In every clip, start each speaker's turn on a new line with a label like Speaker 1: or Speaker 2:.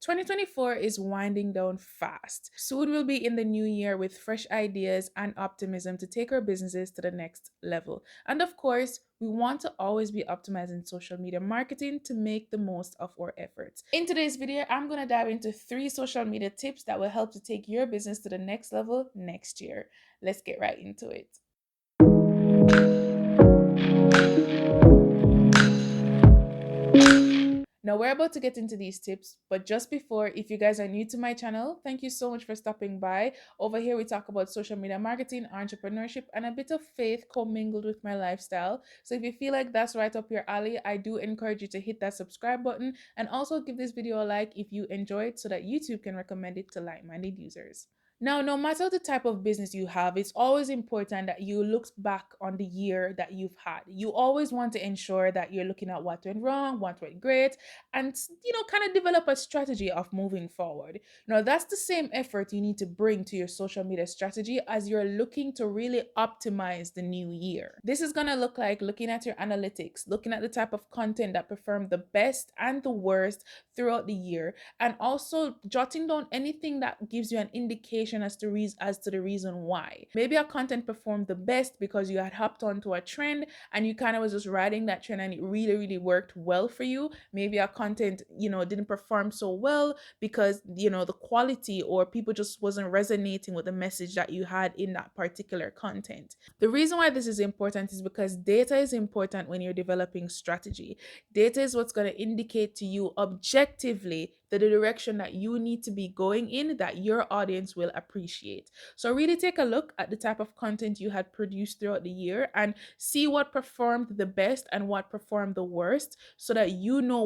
Speaker 1: 2024 is winding down fast. Soon we'll be in the new year with fresh ideas and optimism to take our businesses to the next level. And of course, we want to always be optimizing social media marketing to make the most of our efforts. In today's video, I'm going to dive into 3 social media tips that will help to take your business to the next level next year. Let's get right into it. Now we're about to get into these tips, but just before, if you guys are new to my channel, thank you so much for stopping by. Over here, we talk about social media marketing, entrepreneurship, and a bit of faith commingled with my lifestyle. So if you feel like that's right up your alley, I do encourage you to hit that subscribe button and also give this video a like if you enjoy it so that YouTube can recommend it to like-minded users. Now, no matter the type of business you have, it's always important that you look back on the year that you've had. You always want to ensure that you're looking at what went wrong, what went great, and kind of develop a strategy of moving forward. Now, that's the same effort you need to bring to your social media strategy as you're looking to really optimize the new year. This is going to look like looking at your analytics, looking at the type of content that performed the best and the worst throughout the year, and also jotting down anything that gives you an indication as to the reason why. Maybe a content performed the best because you had hopped onto a trend and you kind of was just riding that trend and it really worked well for you. Maybe a content didn't perform so well because the quality or people just wasn't resonating with the message that you had in that particular content. The reason why this is important is because data is important when you're developing strategy. Data is what's going to indicate to you objectively the direction that you need to be going in that your audience will appreciate. So really take a look at the type of content you had produced throughout the year and see what performed the best and what performed the worst so that you know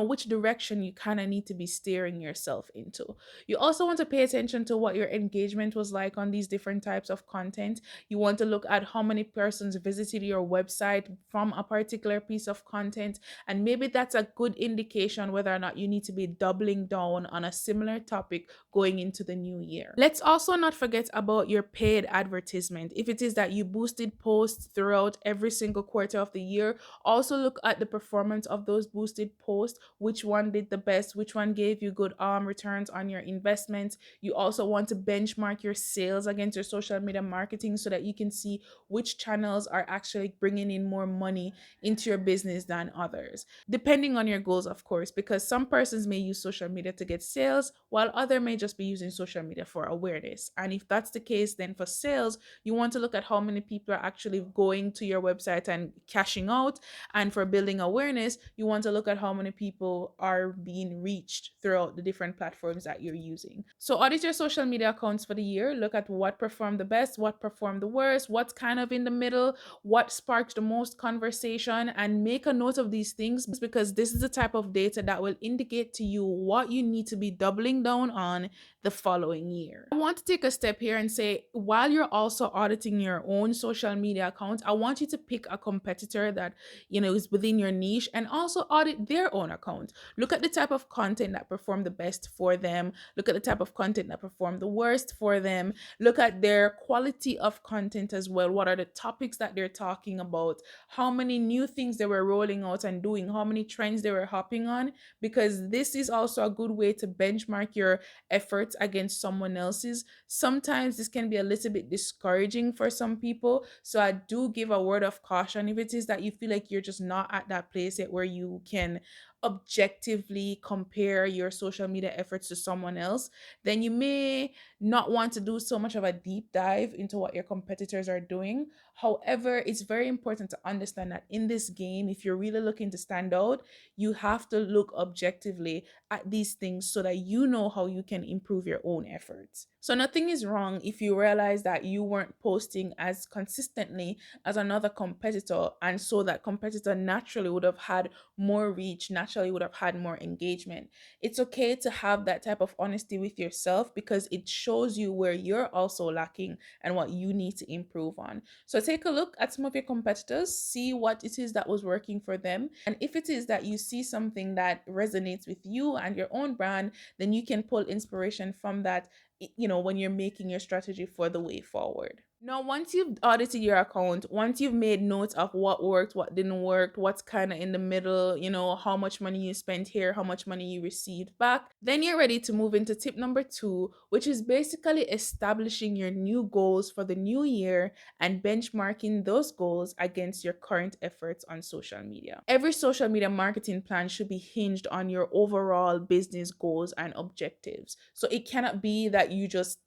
Speaker 1: which direction you kind of need to be steering yourself into. You also want to pay attention to what your engagement was like on these different types of content. You want to look at how many persons visited your website from a particular piece of content, and maybe that's a good indication whether or not you need to be doubling down on a similar topic going into the new year. Let's also not forget about your paid advertisement. If it is that you boosted posts throughout every single quarter of the year, also look at the performance of those boosted posts, which one did the best, which one gave you good returns on your investments. You also want to benchmark your sales against your social media marketing so that you can see which channels are actually bringing in more money into your business than others, depending on your goals, of course, because some persons may use social media to get sales while other may just be using social media for awareness. And if that's the case, then for sales, you want to look at how many people are actually going to your website and cashing out. And for building awareness, you want to look at how many people are being reached throughout the different platforms that you're using. So audit your social media accounts for the year. Look at what performed the best, what performed the worst, what's kind of in the middle, what sparked the most conversation, and make a note of these things because this is the type of data that will indicate to you what you need to be doubling down on the following year. I want to take a step here and say, while you're also auditing your own social media account, I want you to pick a competitor that is within your niche and also audit their own account. Look at the type of content that performed the best for them. Look at the type of content that performed the worst for them. Look at their quality of content as well. What are the topics that they're talking about? How many new things they were rolling out and doing? How many trends they were hopping on? Because this is also a good way to benchmark your efforts against someone else's. Sometimes this can be a little bit discouraging for some people. So I do give a word of caution if it is that you feel like you're just not at that place yet where you can objectively compare your social media efforts to someone else, then you may not want to do so much of a deep dive into what your competitors are doing. However, it's very important to understand that in this game, if you're really looking to stand out, you have to look objectively at these things so that you know how you can improve your own efforts. So nothing is wrong if you realize that you weren't posting as consistently as another competitor, and so that competitor naturally would have had more reach, naturally would have had more engagement. It's okay to have that type of honesty with yourself because it shows you where you're also lacking and what you need to improve on. So take a look at some of your competitors, see what it is that was working for them. And if it is that you see something that resonates with you and your own brand, then you can pull inspiration from that when you're making your strategy for the way forward. Now, once you've audited your account, once you've made notes of what worked, what didn't work, what's kind of in the middle, how much money you spent here, how much money you received back, then you're ready to move into tip number two, which is basically establishing your new goals for the new year and benchmarking those goals against your current efforts on social media. Every social media marketing plan should be hinged on your overall business goals and objectives. So it cannot be that you're just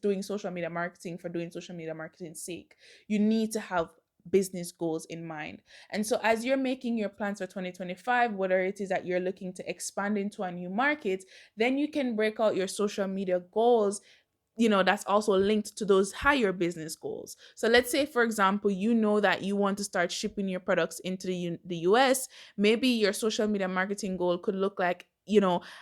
Speaker 1: doing social media marketing for doing social media marketing's sake. You need to have business goals in mind. And so as you're making your plans for 2025, whether it is that you're looking to expand into a new market, then you can break out your social media goals, that's also linked to those higher business goals. So let's say, for example, that you want to start shipping your products into the US. Maybe your social media marketing goal could look like,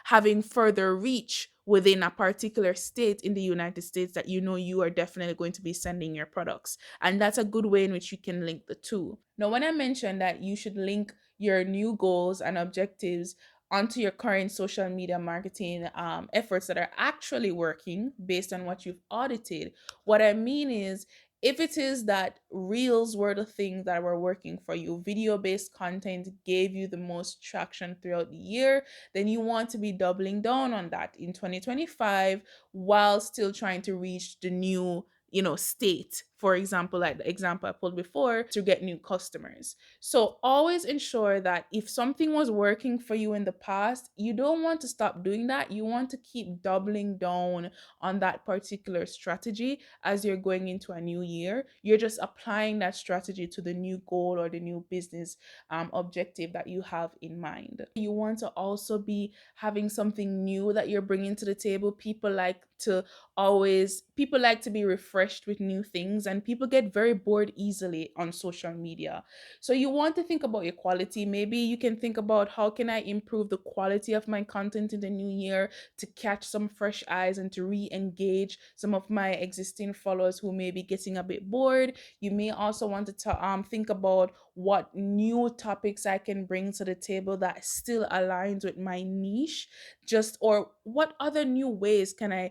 Speaker 1: having further reach within a particular state in the United States that you are definitely going to be sending your products. And that's a good way in which you can link the two. Now, when I mentioned that you should link your new goals and objectives onto your current social media marketing efforts that are actually working based on what you've audited. What I mean is, if it is that reels were the things that were working for you, video based content gave you the most traction throughout the year, then you want to be doubling down on that in 2025 while still trying to reach the new state, for example, like the example I pulled before, to get new customers. So always ensure that if something was working for you in the past, you don't want to stop doing that. You want to keep doubling down on that particular strategy as you're going into a new year. You're just applying that strategy to the new goal or the new business objective that you have in mind. You want to also be having something new that you're bringing to the table. People like to be refreshed with new things, and people get very bored easily on social media. So you want to think about your quality. Maybe you can think about, how can I improve the quality of my content in the new year to catch some fresh eyes and to re-engage some of my existing followers who may be getting a bit bored. You may also want to think about what new topics I can bring to the table that still aligns with my niche, or what other new ways can I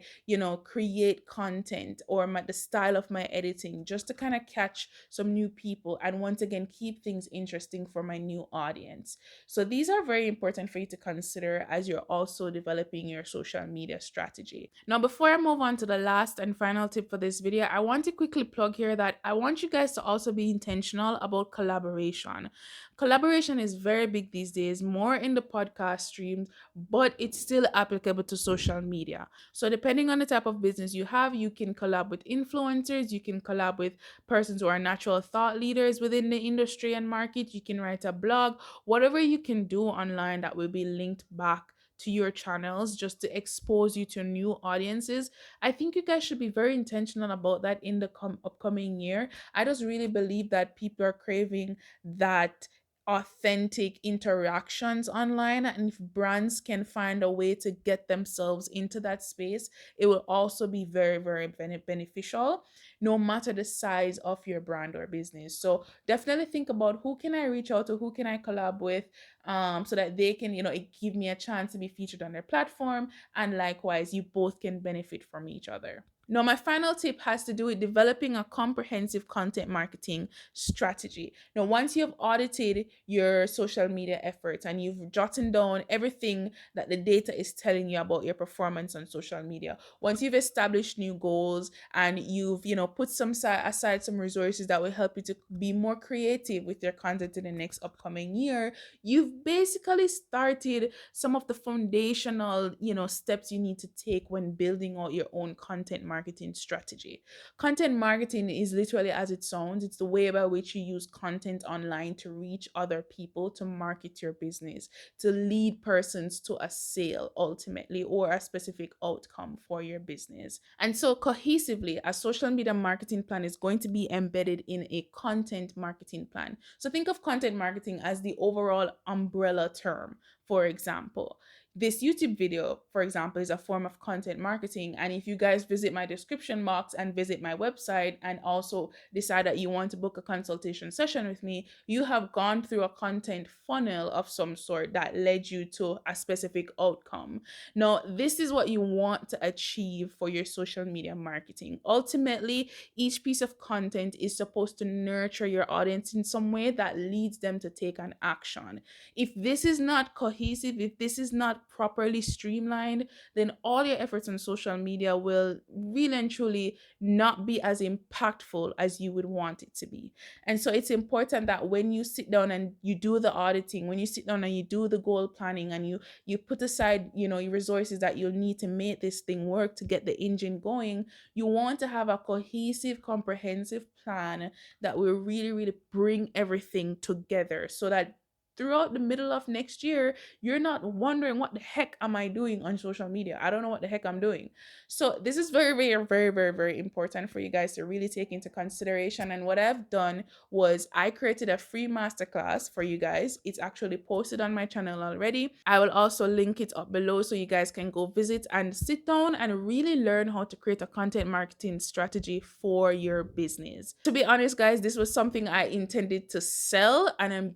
Speaker 1: create content, or the style of my editing, just to kind of catch some new people and once again keep things interesting for my new audience. So these are very important for you to consider as you're also developing your social media strategy. Now, before I move on to the last and final tip for this video, I want to quickly plug here that I want you guys to also be intentional about collaboration. Collaboration is very big these days, more in the podcast streams, but it's still applicable to social media. So depending on the type of business you have, you can collab with influencers, you can collab with persons who are natural thought leaders within the industry and market, you can write a blog, whatever you can do online that will be linked back to your channels just to expose you to new audiences. I think you guys should be very intentional about that in the upcoming year. I just really believe that people are craving that authentic interactions online, and if brands can find a way to get themselves into that space, it will also be very, very beneficial, no matter the size of your brand or business. So definitely think about, who can I reach out to, who can I collab with, so that they can give me a chance to be featured on their platform, and likewise you both can benefit from each other. Now, my final tip has to do with developing a comprehensive content marketing strategy. Now, once you've audited your social media efforts and you've jotted down everything that the data is telling you about your performance on social media, once you've established new goals and you've, put aside some resources that will help you to be more creative with your content in the next upcoming year, you've basically started some of the foundational, steps you need to take when building out your own content marketing strategy. Content marketing is literally as it sounds. It's the way by which you use content online to reach other people, to market your business, to lead persons to a sale ultimately, or a specific outcome for your business. And so cohesively, a social media marketing plan is going to be embedded in a content marketing plan. So think of content marketing as the overall umbrella term. For example, This YouTube video, for example, is a form of content marketing. And if you guys visit my description box and visit my website and also decide that you want to book a consultation session with me, you have gone through a content funnel of some sort that led you to a specific outcome. Now, this is what you want to achieve for your social media marketing. Ultimately, each piece of content is supposed to nurture your audience in some way that leads them to take an action. If this is not cohesive, if this is not properly streamlined, then all your efforts on social media will really and truly not be as impactful as you would want it to be. And so it's important that when you sit down and you do the auditing, when you sit down and you do the goal planning and you put aside, your resources that you'll need to make this thing work to get the engine going, you want to have a cohesive, comprehensive plan that will really, really bring everything together so that throughout the middle of next year, you're not wondering what the heck am I doing on social media? I don't know what the heck I'm doing. So this is very, very, very, very, very important for you guys to really take into consideration. And what I've done was I created a free masterclass for you guys. It's actually posted on my channel already. I will also link it up below so you guys can go visit and sit down and really learn how to create a content marketing strategy for your business. To be honest, guys, this was something I intended to sell, and I've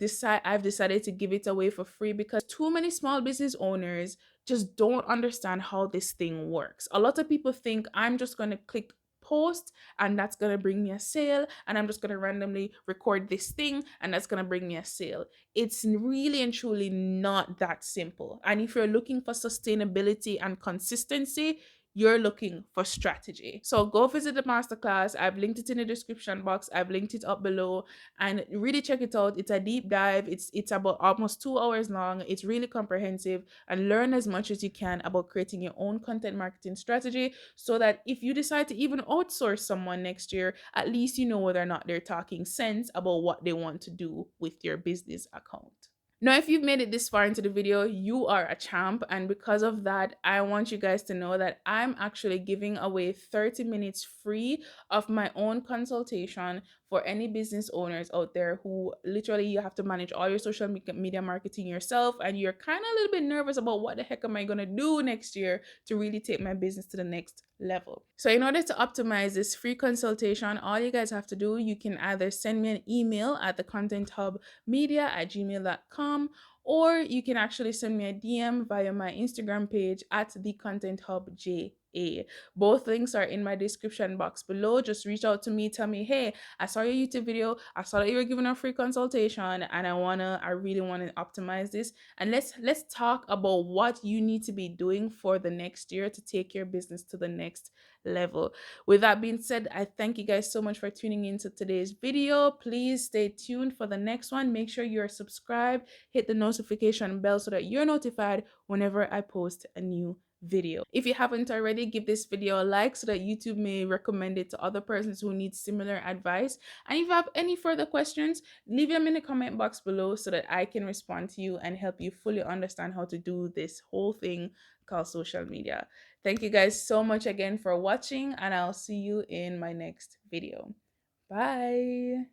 Speaker 1: decided to give it away for free because too many small business owners just don't understand how this thing works. A lot of people think I'm just going to click post and that's going to bring me a sale, and I'm just going to randomly record this thing and that's going to bring me a sale. It's really and truly not that simple. And if you're looking for sustainability and consistency, you're looking for strategy. So go visit the masterclass. I've linked it in the description box. I've linked it up below, and really check it out. It's a deep dive. It's about almost 2 hours long. It's really comprehensive, and learn as much as you can about creating your own content marketing strategy so that if you decide to even outsource someone next year, at least you know whether or not they're talking sense about what they want to do with your business account. Now, if you've made it this far into the video, you are a champ. And because of that, I want you guys to know that I'm actually giving away 30 minutes free of my own consultation for any business owners out there who literally you have to manage all your social media marketing yourself. And you're kind of a little bit nervous about what the heck am I going to do next year to really take my business to the next level. So in order to optimize this free consultation, all you guys have to do, you can either send me an email at the contenthubmedia@gmail.com, or you can actually send me a DM via my Instagram page at the Content Hub JA. Both links are in my description box below. Just reach out to me, tell me, hey, I saw your YouTube video, I saw that you were giving a free consultation, and I really want to optimize this. And let's talk about what you need to be doing for the next year to take your business to the next level. With that being said, I thank you guys so much for tuning into today's video. Please stay tuned for the next one. Make sure you're subscribed, hit the notification bell so that you're notified whenever I post a new video. If you haven't already, give this video a like so that YouTube may recommend it to other persons who need similar advice. And if you have any further questions, leave them in the comment box below so that I can respond to you and help you fully understand how to do this whole thing called social media. Thank you guys so much again for watching, and I'll see you in my next video. Bye.